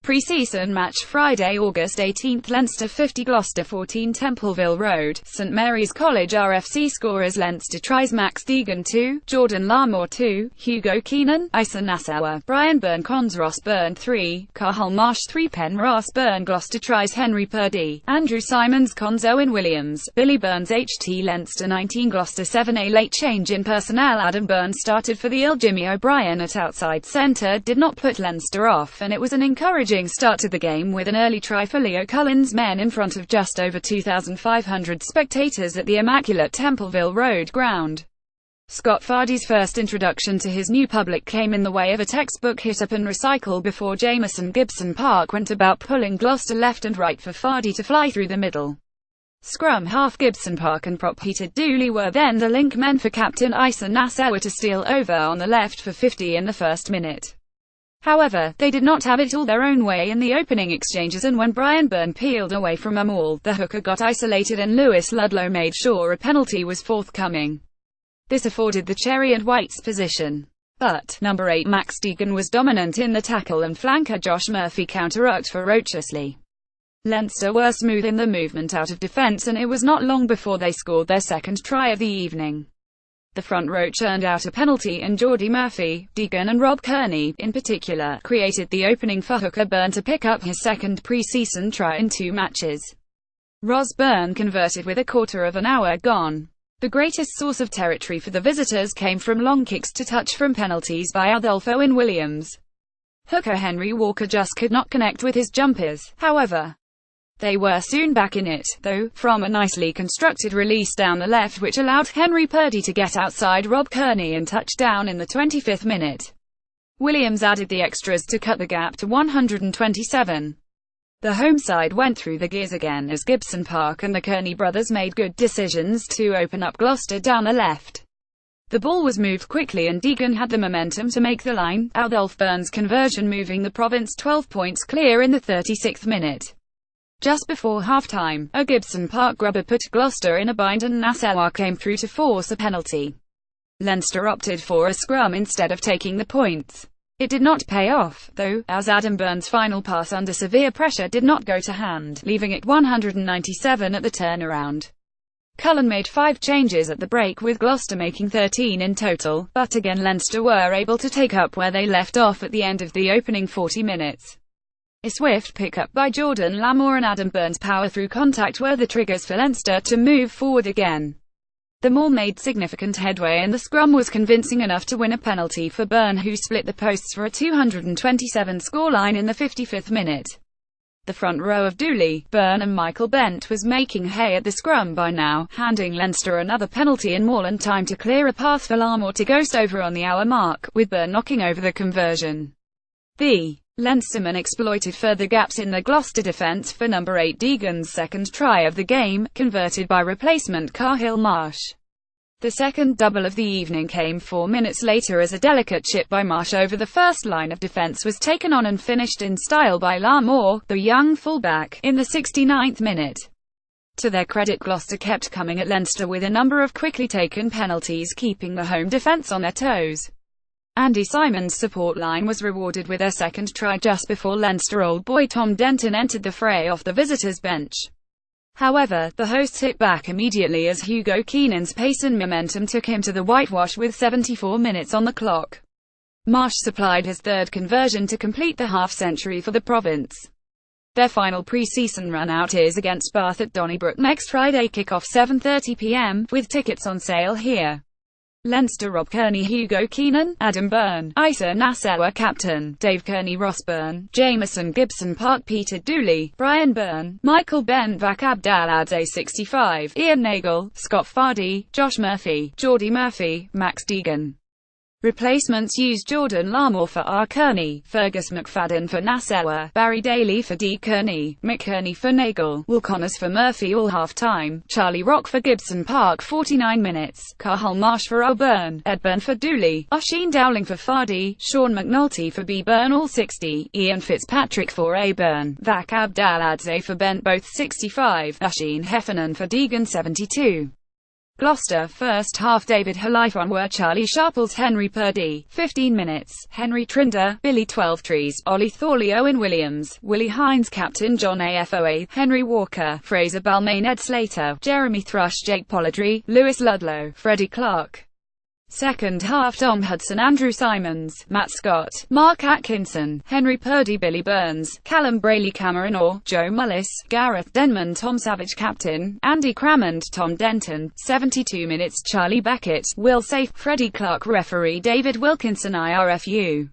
Pre-season match Friday, August 18, Leinster 50 Gloucester 14 Templeville Road, St Mary's College RFC scorers Leinster tries Max Deegan 2, Jordan Larmour 2, Hugo Keenan, Isa Nassauer, Brian Byrne Cons Ross Byrne 3, Cathal Marsh 3 Pen Ross Byrne Gloucester tries Henry Purdy, Andrew Simons Cons Owen Williams, Billy Burns HT Leinster 19 Gloucester 7 A late change in personnel. Adam Byrne started for the Ill. Jimmy O'Brien at outside centre did not put Leinster off, and it was an encouraging start to the game with an early try for Leo Cullen's men in front of just over 2,500 spectators at the immaculate Templeville Road ground. Scott Fardy's first introduction to his new public came in the way of a textbook hit up and recycle before Jamison Gibson Park went about pulling Gloucester left and right for Fardy to fly through the middle. Scrum half Gibson Park and prop Peter Dooley were then the link men for captain Isa Nassauer to steal over on the left for 50 in the first minute. However, they did not have it all their own way in the opening exchanges, and when Brian Byrne peeled away from a maul, the hooker got isolated and Lewis Ludlow made sure a penalty was forthcoming. This afforded the cherry and whites position. But number 8 Max Deegan was dominant in the tackle and flanker Josh Murphy counter-rucked ferociously. Leinster were smooth in the movement out of defence, and it was not long before they scored their second try of the evening. The front row churned out a penalty, and Geordie Murphy, Deegan and Rob Kearney, in particular, created the opening for hooker Byrne to pick up his second pre-season try in 2 matches. Ross Byrne converted with a quarter of an hour gone. The greatest source of territory for the visitors came from long kicks to touch from penalties by Adolfo and Williams. Hooker Henry Walker just could not connect with his jumpers, however. They were soon back in it, though, from a nicely constructed release down the left which allowed Henry Purdy to get outside Rob Kearney and touch down in the 25th minute. Williams added the extras to cut the gap to 127. The home side went through the gears again as Gibson Park and the Kearney brothers made good decisions to open up Gloucester down the left. The ball was moved quickly and Deegan had the momentum to make the line, Adolf Byrne's conversion moving the province 12 points clear in the 36th minute. Just before half-time, a Gibson Park grubber put Gloucester in a bind and Nassauer came through to force a penalty. Leinster opted for a scrum instead of taking the points. It did not pay off, though, as Adam Byrne's final pass under severe pressure did not go to hand, leaving it 197 at the turnaround. Cullen made 5 changes at the break with Gloucester making 13 in total, but again Leinster were able to take up where they left off at the end of the opening 40 minutes. A swift pick-up by Jordan Larmour and Adam Byrne's power-through contact were the triggers for Leinster to move forward again. The maul made significant headway and the scrum was convincing enough to win a penalty for Byrne, who split the posts for a 227 scoreline in the 55th minute. The front row of Dooley, Byrne and Michael Bent was making hay at the scrum by now, handing Leinster another penalty and more and time to clear a path for Larmour to ghost over on the hour mark, with Byrne knocking over the conversion. The Leinstermen exploited further gaps in the Gloucester defence for number 8 Deegan's second try of the game, converted by replacement Cathal Marsh. The second double of the evening came 4 minutes later as a delicate chip by Marsh over the first line of defence was taken on and finished in style by Larmour, the young fullback, in the 69th minute. To their credit, Gloucester kept coming at Leinster with a number of quickly taken penalties, keeping the home defence on their toes. Andy Simon's support line was rewarded with their second try just before Leinster old boy Tom Denton entered the fray off the visitors' bench. However, the hosts hit back immediately as Hugo Keenan's pace and momentum took him to the whitewash with 74 minutes on the clock. Marsh supplied his third conversion to complete the half-century for the province. Their final pre-season run-out is against Bath at Donnybrook next Friday, kick-off 7:30 p.m, with tickets on sale here. Leinster Rob Kearney, Hugo Keenan, Adam Byrne, Isa Nassauer captain, Dave Kearney, Ross Byrne, Jamison Gibson Park, Peter Dooley, Brian Byrne, Michael Bent, Vac Abdaladze 65, Ian Nagle, Scott Fardy, Josh Murphy, Geordie Murphy, Max Deegan. Replacements used Jordan Larmour for R. Kearney, Fergus McFadden for Nassauer, Barry Daly for D. Kearney, Mick Kearney for Nagle, Will Connors for Murphy all half-time, Charlie Rock for Gibson Park 49 minutes, Cathal Marsh for O'Byrne, Ed Byrne for Dooley, Oisin Dowling for Fardy, Sean McNulty for B. Byrne all 60, Ian Fitzpatrick for A. Byrne, Vac Abdaladze for Bent both 65, Oisin Heffernan for Deegan 72. Gloucester, first half David Halifon, Charlie Sharples, Henry Purdy, 15 minutes, Henry Trinder, Billy Twelvetrees, Ollie Thorley, Owen Williams, Willie Hines, Captain John AFOA, Henry Walker, Fraser Balmain, Ed Slater, Jeremy Thrush, Jake Polidri, Lewis Ludlow, Freddie Clark. Second half Dom Hudson, Andrew Simons, Matt Scott, Mark Atkinson, Henry Purdy, Billy Burns, Callum Brayley, Cameron Orr, Joe Mullis, Gareth Denman, Tom Savage, Captain, Andy Crammond, Tom Denton, 72 minutes, Charlie Beckett, Will Safe, Freddie Clark, referee David Wilkinson, IRFU.